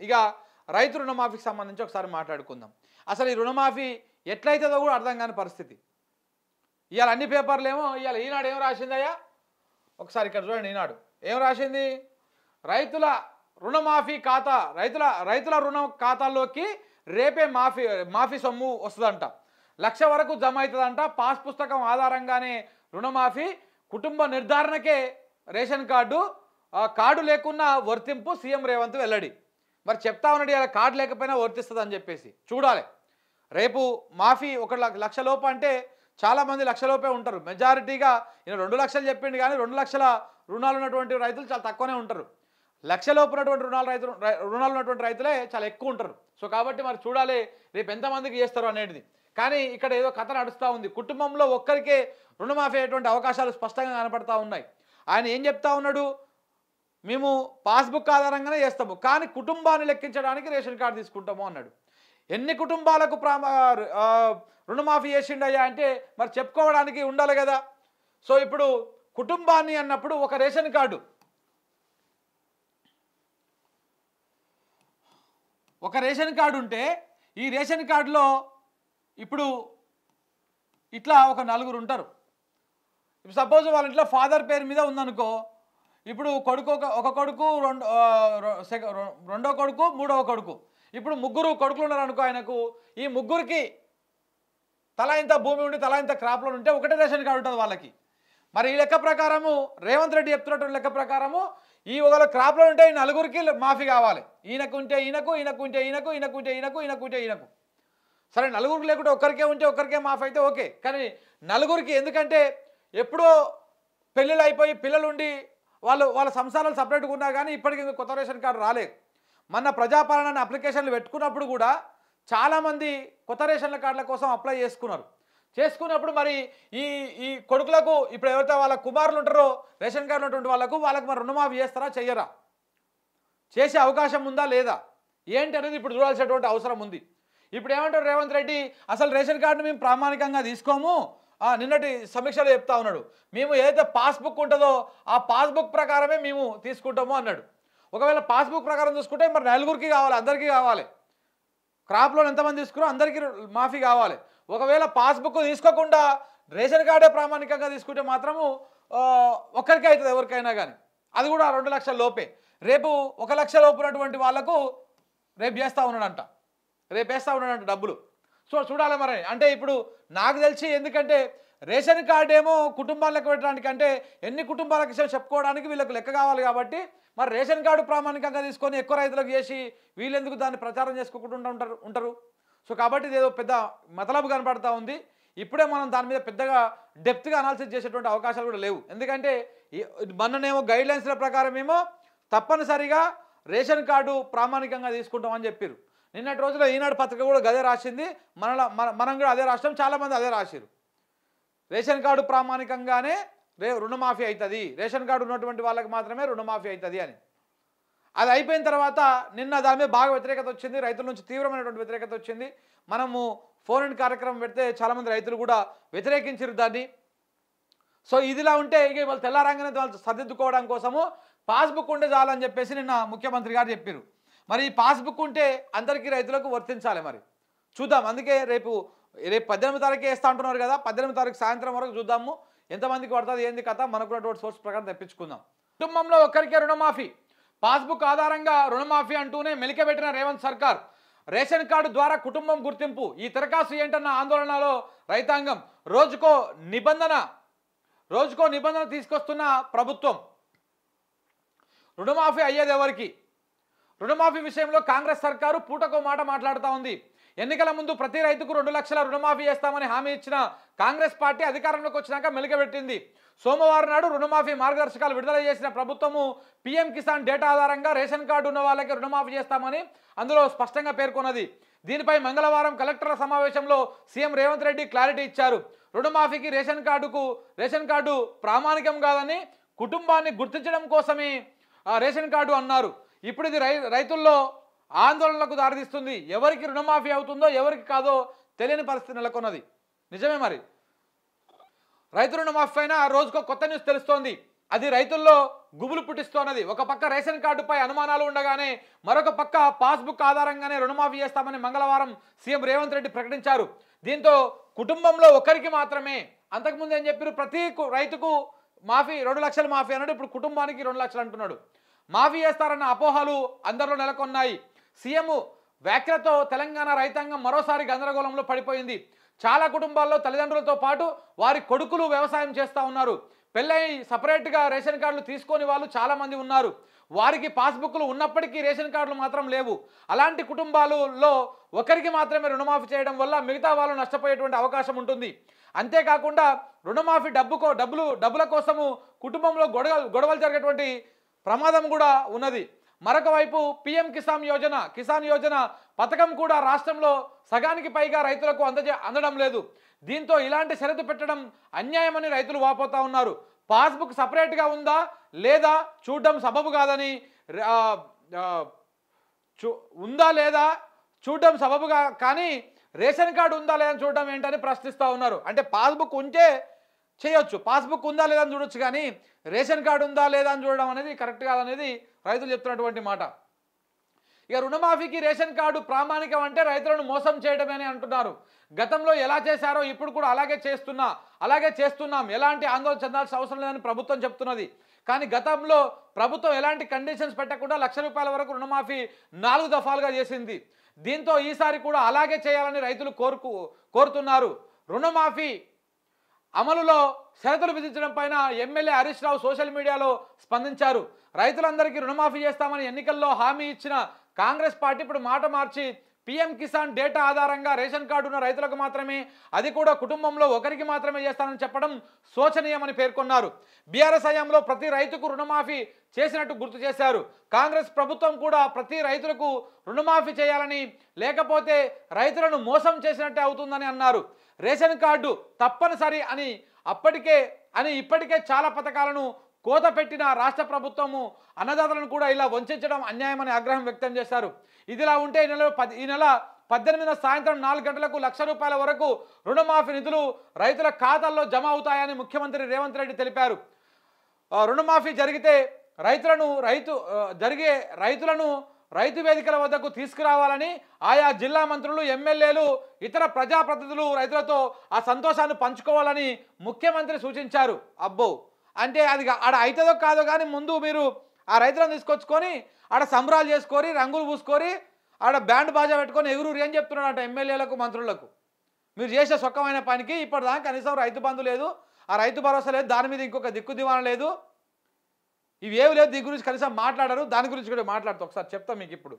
ఇక రైతు రుణమాఫీకి సంబంధించి ఒకసారి మాట్లాడుకుందాం. అసలు ఈ రుణమాఫీ ఎట్లయితుందో కూడా అర్థం కాని పరిస్థితి. ఇవాళ అన్ని పేపర్లు ఏమో ఇవాళ ఈనాడు ఏం రాసిందయ్యా, ఒకసారి ఇక్కడ చూడండి. ఈనాడు ఏం రాసింది, రైతుల రుణమాఫీ ఖాతా రైతుల రుణ ఖాతాల్లోకి రేపే మాఫీ సొమ్ము వస్తుందంట, 1,00,000 వరకు జమ అవుతుందంట, పాస్ పుస్తకం ఆధారంగానే రుణమాఫీ, కుటుంబ నిర్ధారణకే రేషన్ కార్డు లేకున్నా వర్తింపు, సీఎం రేవంత్ వెల్లడి. మరి చెప్తా ఉన్నాడు ఇలా కార్డు లేకపోయినా వర్తిస్తుంది అని చెప్పేసి. చూడాలి రేపు మాఫీ 1,00,000 లోపు అంటే చాలామంది 1,00,000 లోపే ఉంటారు. మెజారిటీగా ఈయన 2 లక్షలు చెప్పిండు కానీ 2 లక్షల రుణాలు ఉన్నటువంటి రైతులు చాలా తక్కువనే ఉంటారు. 1,00,000 లోపు ఉన్నటువంటి రుణాలు ఉన్నటువంటి రైతులే చాలా ఎక్కువ ఉంటారు. సో కాబట్టి మరి చూడాలి రేపు ఎంతమందికి చేస్తారు అనేది. కానీ ఇక్కడ ఏదో కథ నడుస్తూ ఉంది. కుటుంబంలో ఒక్కరికే రుణమాఫీ అయ్యేటువంటి అవకాశాలు స్పష్టంగా కనపడతా ఉన్నాయి. ఆయన ఏం చెప్తా ఉన్నాడు, మేము పాస్బుక్ ఆధారంగానే చేస్తాము కానీ కుటుంబాన్ని లెక్కించడానికి రేషన్ కార్డు తీసుకుంటాము అన్నాడు. ఎన్ని కుటుంబాలకు రుణమాఫీ చేసిండయ్యా అంటే మరి చెప్పుకోవడానికి ఉండాలి కదా. సో ఇప్పుడు కుటుంబాన్ని అన్నప్పుడు ఒక రేషన్ కార్డు ఉంటే ఈ రేషన్ కార్డులో ఇప్పుడు ఇట్లా ఒక 4 ఉంటారు. ఇప్పుడు సపోజ్ వాళ్ళ ఇంట్లో ఫాదర్ పేరు మీద ఉందనుకో, ఇప్పుడు ఒక కొడుకు రెండో కొడుకు మూడవ కొడుకు, ఇప్పుడు 3 కొడుకులు ఉన్నారు అనుకో ఆయనకు. ఈ 3కి తలా ఇంత భూమి ఉండి తలా ఇంత క్రాప్లో ఉంటే ఒకటే రేషన్ కార్డు ఉంటుంది వాళ్ళకి. మరి ఈ లెక్క ప్రకారము రేవంత్ రెడ్డి చెప్తున్నటువంటి లెక్క ప్రకారము ఈ ఒకవేళ క్రాప్లో ఉంటే ఈ 4కి మాఫీ కావాలి. ఈయనకు ఉంటే ఈయనకు, ఈయనకు ఉంటే ఈయనకు, ఈయనకు ఉంటే ఈయనకు, ఈయనకు ఉంటే ఈయనకు. సరే 4 లేకుంటే ఒక్కరికే ఉంటే ఒక్కరికే మాఫీ అయితే ఓకే. కానీ 4కి ఎందుకంటే ఎప్పుడో పెళ్ళిళ్ళు అయిపోయి పిల్లలు ఉండి వాళ్ళ సంసారాలు సపరేట్గా ఉన్నా కానీ ఇప్పటికీ కొత్త రేషన్ కార్డు రాలేదు. మన ప్రజాపాలన అప్లికేషన్లు పెట్టుకున్నప్పుడు కూడా చాలామంది కొత్త రేషన్ కార్డుల కోసం అప్లై చేసుకున్నప్పుడు మరి ఈ కొడుకులకు ఇప్పుడు ఎవరైతే వాళ్ళ కుమారులు ఉంటారో రేషన్ కార్డు ఉన్నటువంటి వాళ్ళకు మరి రుణమాఫీ చేస్తారా చెయ్యరా, చేసే అవకాశం ఉందా లేదా ఏంటి అనేది ఇప్పుడు చూడాల్సినటువంటి అవసరం ఉంది. ఇప్పుడు ఏమంటారు రేవంత్ రెడ్డి, అసలు రేషన్ కార్డును మేము ప్రామాణికంగా తీసుకోము, నిన్నటి సమీక్షలో చెప్తా ఉన్నాడు, మేము ఏదైతే పాస్బుక్ ఉంటుందో ఆ పాస్బుక్ ప్రకారమే మేము తీసుకుంటాము అన్నాడు. ఒకవేళ పాస్బుక్ ప్రకారం చూసుకుంటే మరి 4కి కావాలి, అందరికీ కావాలి. క్రాప్ లోన్ ఎంతమంది తీసుకున్నారో అందరికీ మాఫీ కావాలి. ఒకవేళ పాస్బుక్ తీసుకోకుండా రేషన్ కార్డే ప్రామాణికంగా తీసుకుంటే మాత్రము ఒక్కరికే అవుతుంది ఎవరికైనా కానీ, అది కూడా 2 లక్షల లోపే. రేపు 1 లక్ష లోపు ఉన్నటువంటి వాళ్ళకు రేపు వేస్తూ ఉన్నాడంట డబ్బులు. సో చూడాలి మరి. అంటే ఇప్పుడు నాకు తెలిసి ఎందుకంటే రేషన్ కార్డు ఏమో కుటుంబాలు లెక్క పెట్టడానికి అంటే ఎన్ని కుటుంబాలకు చెప్పుకోవడానికి వీళ్ళకు లెక్క కావాలి కాబట్టి మరి రేషన్ కార్డు ప్రామాణికంగా తీసుకొని ఎక్కువ రైతులకు చేసి వీళ్ళెందుకు దాన్ని ప్రచారం చేసుకోకుండా ఉంటారు. సో కాబట్టి ఇదేదో పెద్ద మతలబు కనపడతా ఉంది. ఇప్పుడే మనం దాని మీద పెద్దగా డెప్త్గా అనాలిసిస్ చేసేటువంటి అవకాశాలు కూడా లేవు. ఎందుకంటే మొన్ననేమో గైడ్లైన్స్ల ప్రకారం ఏమో తప్పనిసరిగా రేషన్ కార్డు ప్రామాణికంగా తీసుకుంటామని చెప్పారు. నిన్నటి రోజుల్లో ఈనాడు పత్రిక కూడా అదే రాసింది, మనం కూడా అదే రాష్ట్రం, చాలామంది అదే రాశారు. రేషన్ కార్డు ప్రామాణికంగానే రుణమాఫీ అవుతుంది, రేషన్ కార్డు ఉన్నటువంటి వాళ్ళకి మాత్రమే రుణమాఫీ అవుతుంది అని. అది అయిపోయిన తర్వాత నిన్న దాని మీద బాగా వ్యతిరేకత వచ్చింది, రైతుల నుంచి తీవ్రమైనటువంటి వ్యతిరేకత వచ్చింది. మనము ఫోన్ ఇన్ కార్యక్రమం పెడితే చాలామంది రైతులు కూడా వ్యతిరేకించారు దాన్ని. సో ఇదిలా ఉంటే ఇక వాళ్ళు తెల్లారంగానే వాళ్ళు సర్దిద్దుకోవడం కోసము పాస్బుక్ ఉంటే చాలని చెప్పేసి నిన్న ముఖ్యమంత్రి గారు చెప్పారు. మరి ఈ పాస్బుక్ ఉంటే అందరికీ రైతులకు వర్తించాలి. మరి చూద్దాం. అందుకే రేపు 18 తారీఖు వేస్తా అంటున్నారు కదా, 18 తారీఖు సాయంత్రం వరకు చూద్దాము ఎంతమందికి పడుతుంది ఏంది కథ, మనకున్నటువంటి సోర్స్ ప్రకారం తెప్పించుకుందాం. కుటుంబంలో ఒక్కరికే రుణమాఫీ, పాస్బుక్ ఆధారంగా రుణమాఫీ అంటూనే మెలికబెట్టిన రేవంత్ సర్కార్. రేషన్ కార్డు ద్వారా కుటుంబం గుర్తింపు, ఈ దరఖాస్తు ఏంటన్న ఆందోళనలో రైతాంగం. రోజుకో నిబంధన తీసుకొస్తున్న ప్రభుత్వం. రుణమాఫీ అయ్యేది ఎవరికి? రుణమాఫీ విషయంలో కాంగ్రెస్ సర్కారు పూటకో మాట మాట్లాడుతూ ఉంది. ఎన్నికల ముందు ప్రతి రైతుకు 2 లక్షల రుణమాఫీ చేస్తామని హామీ ఇచ్చిన కాంగ్రెస్ పార్టీ అధికారంలోకి వచ్చినాక మెలికబెట్టింది. సోమవారం నాడు రుణమాఫీ మార్గదర్శకాలు విడుదల చేసిన ప్రభుత్వము పీఎం కిసాన్ డేటా ఆధారంగా రేషన్ కార్డు ఉన్న వాళ్ళకి రుణమాఫీ చేస్తామని అందులో స్పష్టంగా పేర్కొన్నది. దీనిపై మంగళవారం కలెక్టర్ల సమావేశంలో సీఎం రేవంత్ రెడ్డి క్లారిటీ ఇచ్చారు. రుణమాఫీకి రేషన్ కార్డు ప్రామాణికం కాదని, కుటుంబాన్ని గుర్తించడం కోసమే రేషన్ కార్డు అన్నారు. ఇప్పుడు ఇది రైతుల్లో ఆందోళనలకు దారితీస్తుంది. ఎవరికి రుణమాఫీ అవుతుందో ఎవరికి కాదో తెలియని పరిస్థితి నెలకొన్నది. నిజమే. మరి రైతు రుణమాఫీ అయినా రోజుకో కొత్త న్యూస్ తెలుస్తోంది. అది రైతుల్లో గుబులు పుట్టిస్తోన్నది. ఒక పక్క రేషన్ కార్డుపై అనుమానాలు ఉండగానే మరొక పక్క పాస్బుక్ ఆధారంగానే రుణమాఫీ చేస్తామని మంగళవారం సీఎం రేవంత్ రెడ్డి ప్రకటించారు. దీంతో కుటుంబంలో ఒకరికి మాత్రమే, అంతకుముందు ఏం చెప్పారు, ప్రతి రైతుకు మాఫీ 2 లక్షలు మాఫీ అన్నాడు, ఇప్పుడు కుటుంబానికి 2 లక్షలు అంటున్నాడు. మాఫీ చేస్తారన్న అపోహలు అందరిలో నెలకొన్నాయి. సీఎం వ్యాఖ్యలతో తెలంగాణ రైతాంగం మరోసారి గందరగోళంలో పడిపోయింది. చాలా కుటుంబాల్లో తల్లిదండ్రులతో పాటు వారి కొడుకులు వ్యవసాయం చేస్తూ ఉన్నారు. పెళ్ళై సపరేట్గా రేషన్ కార్డులు తీసుకొని వాళ్ళు చాలామంది ఉన్నారు. వారికి పాస్బుక్లు ఉన్నప్పటికీ రేషన్ కార్డులు మాత్రం లేవు. అలాంటి కుటుంబాలలో ఒకరికి మాత్రమే రుణమాఫీ చేయడం వల్ల మిగతా వాళ్ళు నష్టపోయేటువంటి అవకాశం ఉంటుంది. అంతేకాకుండా రుణమాఫీ డబ్బుల కోసము కుటుంబంలో గొడవలు జరిగేటువంటి ప్రమాదం కూడా ఉన్నది. మరొక వైపు పిఎం కిసాన్ యోజన పథకం కూడా రాష్ట్రంలో సగానికి పైగా రైతులకు అందడం లేదు. దీంతో ఇలాంటి షరతు పెట్టడం అన్యాయమని రైతులు వాపోతా ఉన్నారు. పాస్బుక్ సపరేట్గా ఉందా లేదా చూడడం సబబు కాదని, ఉందా లేదా చూడడం సబబుగా, కానీ రేషన్ కార్డు ఉందా లేదా చూడడం ఏంటని ప్రశ్నిస్తూ ఉన్నారు. అంటే పాస్బుక్ ఉంటే చేయొచ్చు, పాస్బుక్ ఉందా లేదా అని చూడొచ్చు, కానీ రేషన్ కార్డు ఉందా లేదా అని చూడడం అనేది కరెక్ట్ కాదనేది రైతులు చెప్తున్నటువంటి మాట. ఇక రుణమాఫీకి రేషన్ కార్డు ప్రామాణికం అంటే రైతులను మోసం చేయడమని అంటున్నారు. గతంలో ఎలా చేశారో ఇప్పుడు కూడా అలాగే చేస్తున్నాం, ఎలాంటి ఆందోళన చెందాల్సిన అవసరం లేదని ప్రభుత్వం చెప్తున్నది. కానీ గతంలో ప్రభుత్వం ఎలాంటి కండిషన్స్ పెట్టకుండా ₹1,00,000 వరకు రుణమాఫీ 4 దఫాలుగా చేసింది. దీంతో ఈసారి కూడా అలాగే చేయాలని రైతులు కోరుతున్నారు. రుణమాఫీ అమలులో షరతులు విధించడం పైన ఎమ్మెల్యే హరీష్ రావు సోషల్ మీడియాలో స్పందించారు. రైతులందరికీ రుణమాఫీ చేస్తామని ఎన్నికల్లో హామీ ఇచ్చిన కాంగ్రెస్ పార్టీ ఇప్పుడు మాట మార్చి పీఎం కిసాన్ డేటా ఆధారంగా రేషన్ కార్డు ఉన్న రైతులకు మాత్రమే, అది కూడా కుటుంబంలో ఒకరికి మాత్రమే చేస్తానని చెప్పడం శోచనీయమని పేర్కొన్నారు. బీఆర్ఎస్ హయాంలో ప్రతి రైతుకు రుణమాఫీ చేసినట్టు గుర్తు చేశారు. కాంగ్రెస్ ప్రభుత్వం కూడా ప్రతి రైతులకు రుణమాఫీ చేయాలని, లేకపోతే రైతులను మోసం చేసినట్టే అవుతుందని అన్నారు. రేషన్ కార్డు తప్పనిసరి అని ఇప్పటికే చాలా పథకాలను కోత పెట్టిన రాష్ట్ర ప్రభుత్వము అన్నదాతలను కూడా ఇలా వంచడం అన్యాయమని ఆగ్రహం వ్యక్తం చేశారు. ఇదిలా ఉంటే ఈ నెల 18న సాయంత్రం 4 గంటలకు ₹1,00,000 వరకు రుణమాఫీ నిధులు రైతుల ఖాతాల్లో జమ అవుతాయని ముఖ్యమంత్రి రేవంత్ రెడ్డి తెలిపారు. రుణమాఫీ జరిగితే రైతులను రైతు వేదికల వద్దకు తీసుకురావాలని ఆయా జిల్లా మంత్రులు, ఎమ్మెల్యేలు, ఇతర ప్రజాప్రతినిధులు రైతులతో ఆ సంతోషాన్ని పంచుకోవాలని ముఖ్యమంత్రి సూచించారు. అబ్బో, అంటే అది ఆడ అవుతుందో కాదో కానీ ముందు మీరు ఆ రైతులను తీసుకొచ్చుకొని ఆడ సంబరాలు చేసుకొని, రంగులు పూసుకొని, ఆడ బ్యాండ్ బాజా పెట్టుకొని ఎగురూరి అని చెప్తున్నాడు ఎమ్మెల్యేలకు, మంత్రులకు. మీరు చేసే సొక్కమైన పనికి ఇప్పటిదాకా కనీసం రైతు బంధు లేదు, ఆ రైతు భరోసా లేదు, దాని మీద ఇంకొక దిక్కు దివాన లేదు, ఇవేవి లేదు, దీని గురించి కనీసం మాట్లాడారు. దాని గురించి కూడా మాట్లాడుతూ ఒకసారి చెప్తాం మీకు. ఇప్పుడు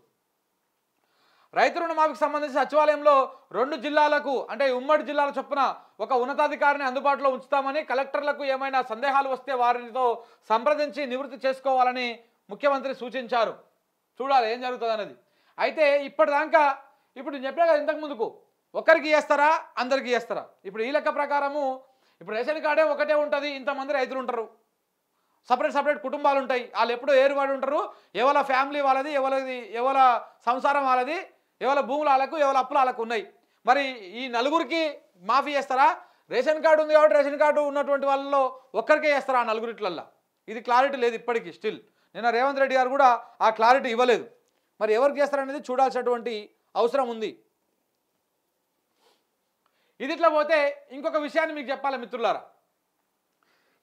రైతు రుణమాఫీకి సంబంధించి సచివాలయంలో 2 జిల్లాలకు, అంటే ఉమ్మడి జిల్లాల చొప్పున ఒక ఉన్నతాధికారిని అందుబాటులో ఉంచుతామని, కలెక్టర్లకు ఏమైనా సందేహాలు వస్తే వారితో సంప్రదించి నివృత్తి చేసుకోవాలని ముఖ్యమంత్రి సూచించారు. చూడాలి ఏం జరుగుతుంది అనేది. అయితే ఇప్పటిదాకా ఇప్పుడు నేను చెప్పినా కదా ఇంతకు ముందుకు, ఒకరికి చేస్తారా అందరికీ చేస్తారా? ఇప్పుడు ఈ లెక్క ప్రకారము ఇప్పుడు రేషన్ కార్డే ఒకటే ఉంటుంది, ఇంతమంది రైతులు ఉంటారు, సపరేట్ కుటుంబాలు ఉంటాయి, వాళ్ళు ఎప్పుడో ఏరువాడు ఉంటారు, ఎవరి ఫ్యామిలీ వాళ్ళది, ఎవరి సంసారం వాళ్ళది, ఎవరి భూములు వాళ్ళకు, ఎవరి అప్పులు వాళ్ళకు ఉన్నాయి. మరి ఈ నలుగురికి మాఫీ చేస్తారా? రేషన్ కార్డు ఉంది కాబట్టి రేషన్ కార్డు ఉన్నటువంటి వాళ్ళలో ఒక్కరికే చేస్తారా ఆ నలుగురిట్లల్లో? ఇది క్లారిటీ లేదు ఇప్పటికీ. స్టిల్ నిన్న రేవంత్ రెడ్డి గారు కూడా ఆ క్లారిటీ ఇవ్వలేదు. మరి ఎవరికి చేస్తారనేది చూడాల్సినటువంటి అవసరం ఉంది. ఇది ఇట్లా పోతే ఇంకొక విషయాన్ని మీకు చెప్పాలి మిత్రులారా.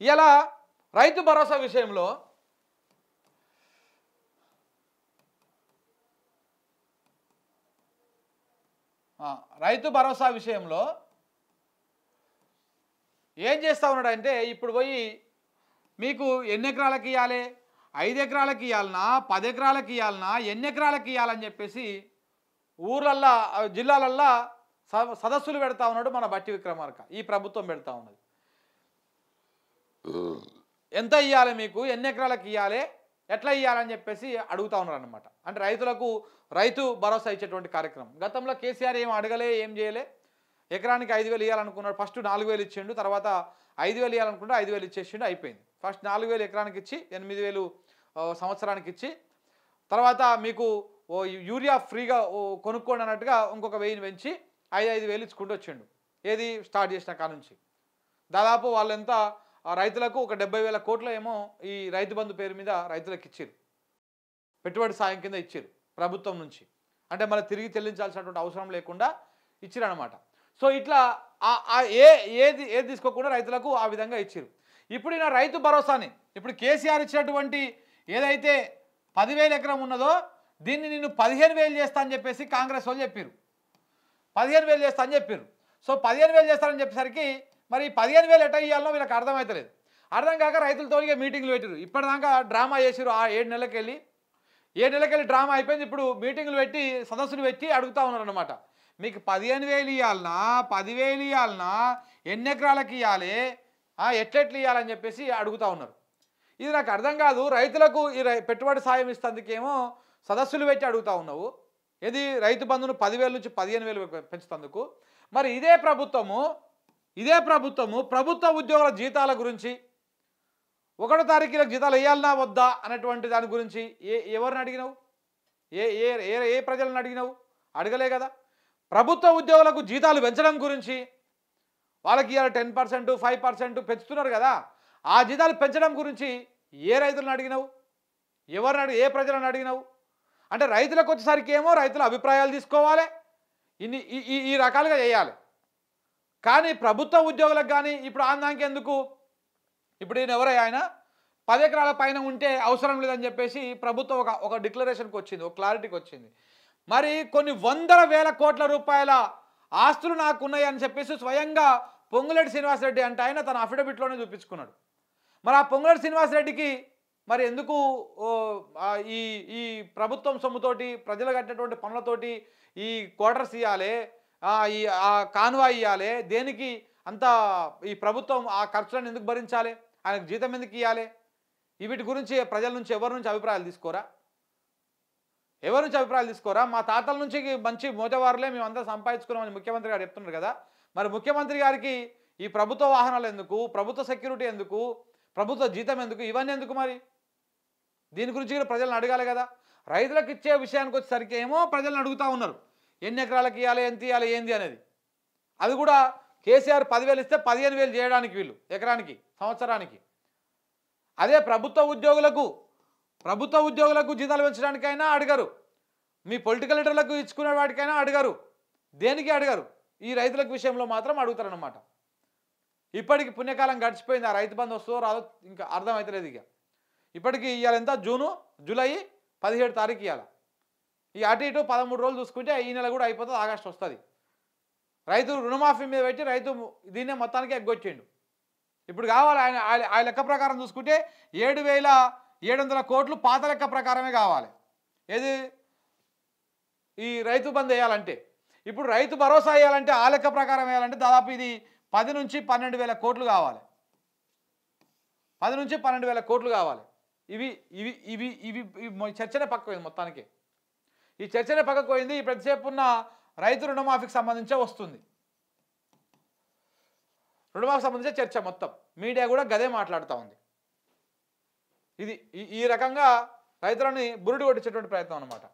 ఇలా రైతు భరోసా విషయంలో ఏం చేస్తూ ఉన్నాడంటే, ఇప్పుడు పోయి మీకు ఎన్ని ఎకరాలకు ఇవ్వాలి, 5 ఎకరాలకు ఇవ్వాలన్నా, 10 ఎకరాలకు ఇవ్వాలన్నా, ఎన్ని ఎకరాలకు ఇవ్వాలని చెప్పేసి ఊర్లల్లో, జిల్లాలల్లో సదస్సులు పెడతా ఉన్నాడు మన బట్టి విక్రమార్క. ఈ ప్రభుత్వం పెడతా ఉన్నది. ఎంత ఇవ్వాలి మీకు, ఎన్ని ఎకరాలకు ఇవ్వాలి, ఎట్లా ఇవ్వాలని చెప్పేసి అడుగుతూ ఉన్నారు అన్నమాట. అంటే రైతు భరోసా ఇచ్చేటువంటి కార్యక్రమం. గతంలో కేసీఆర్ ఏం అడగలే, ఏం చేయలే. ఎకరానికి 5,000 ఇవ్వాలనుకున్నాడు. ఫస్ట్ 4,000 ఇచ్చిండు, తర్వాత 5,000 ఇవ్వాలనుకుంటే 5,000 ఇచ్చేసిండు, అయిపోయింది. ఫస్ట్ 4,000 ఎకరానికి ఇచ్చి 8,000 సంవత్సరానికి ఇచ్చి, తర్వాత మీకు యూరియా ఫ్రీగా కొనుక్కోండి అన్నట్టుగా ఇంకొక 1,000 పెంచి 5,000 ఇచ్చుకుంటూ వచ్చిండు. ఏది స్టార్ట్ చేసిన కాడ నుంచి దాదాపు వాళ్ళు ఎంత ఆ రైతులకు ఒక 70,000 కోట్ల ఏమో ఈ రైతు బంధు పేరు మీద రైతులకు ఇచ్చారు, పెట్టుబడి సాయం కింద ఇచ్చారు ప్రభుత్వం నుంచి. అంటే మళ్ళీ తిరిగి చెల్లించాల్సినటువంటి అవసరం లేకుండా ఇచ్చిరన్నమాట. సో ఇట్లా ఏది తీసుకోకుండా రైతులకు ఆ విధంగా ఇచ్చారు. ఇప్పుడు ఈయన రైతు భరోసాని ఇప్పుడు కేసీఆర్ ఇచ్చినటువంటి ఏదైతే 10,000 ఎకరం ఉన్నదో దీన్ని నేను 15,000 చేస్తా అని చెప్పేసి కాంగ్రెస్ వాళ్ళు చెప్పారు. 15,000 చేస్తా అని చెప్పారు. సో 15,000 చేస్తారని చెప్పేసరికి మరి 15,000 ఎట్లా ఇవ్వాలో వీళ్ళకి అర్థమవుతలేదు. అర్థం కాక రైతులతో మీటింగ్లు పెట్టారు. ఇప్పటిదాకా డ్రామా చేసారు. ఆ 7 నెలలకెళ్ళి డ్రామా అయిపోయింది. ఇప్పుడు మీటింగ్లు పెట్టి సదస్సులు పెట్టి అడుగుతూ ఉన్నారు అనమాట. మీకు 15,000 ఇవ్వాలన్నా 10,000 ఇవ్వాలన్నా ఎన్ని ఎకరాలకు ఇవ్వాలి, ఎట్లెట్లు ఇవ్వాలని చెప్పేసి అడుగుతూ ఉన్నారు. ఇది నాకు అర్థం కాదు. రైతులకు ఈ పెట్టుబడి సాయం ఇస్తందుకేమో సదస్సులు పెట్టి అడుగుతూ ఉన్నావు. ఇది రైతు బంధును 10,000 నుంచి 15,000 పెంచుతందుకు. మరి ఇదే ప్రభుత్వము ప్రభుత్వ ఉద్యోగుల జీతాల గురించి 1వ తారీఖులకు జీతాలు వేయాలన్నా వద్దా అనేటువంటి దాని గురించి ఎవరిని అడిగినావు? ఏ ప్రజలను అడిగినావు? అడగలే కదా. ప్రభుత్వ ఉద్యోగులకు జీతాలు పెంచడం గురించి వాళ్ళకి ఇవాళ 10%, 5% పెంచుతున్నారు కదా. ఆ జీతాలు పెంచడం గురించి ఏ రైతులను అడిగినావు? ఏ ప్రజలను అడిగినావు? అంటే రైతులకు వచ్చేసరికి ఏమో రైతుల అభిప్రాయాలు తీసుకోవాలి, ఈ రకాలుగా చేయాలి. కానీ ప్రభుత్వ ఉద్యోగులకు కానీ ఇప్పుడు ఆందానికి ఎందుకు? ఇప్పుడు ఈయన ఎవరై ఆయన 10 ఎకరాల పైన ఉంటే అవసరం లేదని చెప్పేసి ప్రభుత్వం ఒక డిక్లరేషన్కి వచ్చింది, ఒక క్లారిటీకి వచ్చింది. మరి కొన్ని వందల వేల కోట్ల రూపాయల ఆస్తులు నాకు ఉన్నాయి అని చెప్పేసి స్వయంగా పొంగులేటి శ్రీనివాసరెడ్డి అంటే ఆయన తన అఫిడవిట్లోనే చూపించుకున్నాడు. మరి ఆ పొంగులేటి శ్రీనివాసరెడ్డికి మరి ఎందుకు ఈ ప్రభుత్వం సొమ్ముతోటి ప్రజలు కట్టినటువంటి పనులతోటి ఈ క్వార్టర్స్ ఇవ్వాలి, కాన్వాయ్ ఇవ్వాలి, దేనికి అంత ఈ ప్రభుత్వం ఆ ఖర్చులను ఎందుకు భరించాలి, ఆయనకు జీతం ఎందుకు ఇవ్వాలి? వీటి గురించి ప్రజల నుంచి ఎవరి నుంచి అభిప్రాయాలు తీసుకోరా? మా తాతల నుంచి మంచి మోతవారులే మేమంతా సంపాదించుకున్నామని ముఖ్యమంత్రి గారు చెప్తున్నారు కదా. మరి ముఖ్యమంత్రి గారికి ఈ ప్రభుత్వ వాహనాలు ఎందుకు, ప్రభుత్వ సెక్యూరిటీ ఎందుకు, ప్రభుత్వ జీతం ఎందుకు, ఇవన్నీ ఎందుకు? మరి దీని గురించి కూడా ప్రజలను అడగాలి కదా. రైతులకు ఇచ్చే విషయానికి వచ్చేసరికి ఏమో ప్రజలను అడుగుతూ ఉన్నారు, ఎన్ని ఎకరాలకు ఇవ్వాలి, ఎంత ఇవ్వాలి, ఏంది అనేది. అది కూడా కేసీఆర్ 10,000 ఇస్తే 15,000 చేయడానికి వీళ్ళు ఎకరానికి సంవత్సరానికి. అదే ప్రభుత్వ ఉద్యోగులకు జీతాలు పెంచడానికైనా అడగరు, మీ పొలిటికల్ లీడర్లకు ఇచ్చుకునే వాటికైనా అడగరు, దేనికి అడగరు. ఈ రైతులకు విషయంలో మాత్రం అడుగుతారనమాట. ఇప్పటికి పుణ్యకాలం గడిచిపోయింది. ఆ రైతు బంధు వస్తుందో రాదో ఇంకా అర్థమవుతలేదు. ఇప్పటికి ఇవాళ ఎంత జూలై 17 తారీఖు ఇవ్వాలి. ఈ అటు ఇటు 13 రోజులు చూసుకుంటే ఈ నెల కూడా అయిపోతుంది, ఆగస్టు వస్తుంది. రైతు రుణమాఫీ మీద పెట్టి రైతు దీన్నే మొత్తానికి ఎగ్గొచ్చిండు. ఇప్పుడు కావాలి ఆయన లెక్క ప్రకారం చూసుకుంటే 7,700 కోట్లు పాత లెక్క ప్రకారమే కావాలి. ఏది ఈ రైతు బంధు వేయాలంటే. ఇప్పుడు రైతు భరోసా వేయాలంటే ఆ లెక్క ప్రకారం వేయాలంటే దాదాపు ఇది 10 నుంచి 12,000 కోట్లు కావాలి. 10 నుంచి 12,000 కోట్లు కావాలి. ఇవి చర్చనే పక్కకు పోయింది మొత్తానికి. ఈ చర్చనే పక్కకు పోయింది. ఈ ప్రతిసేపు ఉన్న రైతు రుణమాఫీకి సంబంధించే వస్తుంది. రుణమాఫీకి సంబంధించే చర్చ మొత్తం మీడియా కూడా గదే మాట్లాడుతూ ఉంది. ఇది ఈ రకంగా రైతులని బురుడు కొట్టించేటువంటి ప్రయత్నం అన్నమాట.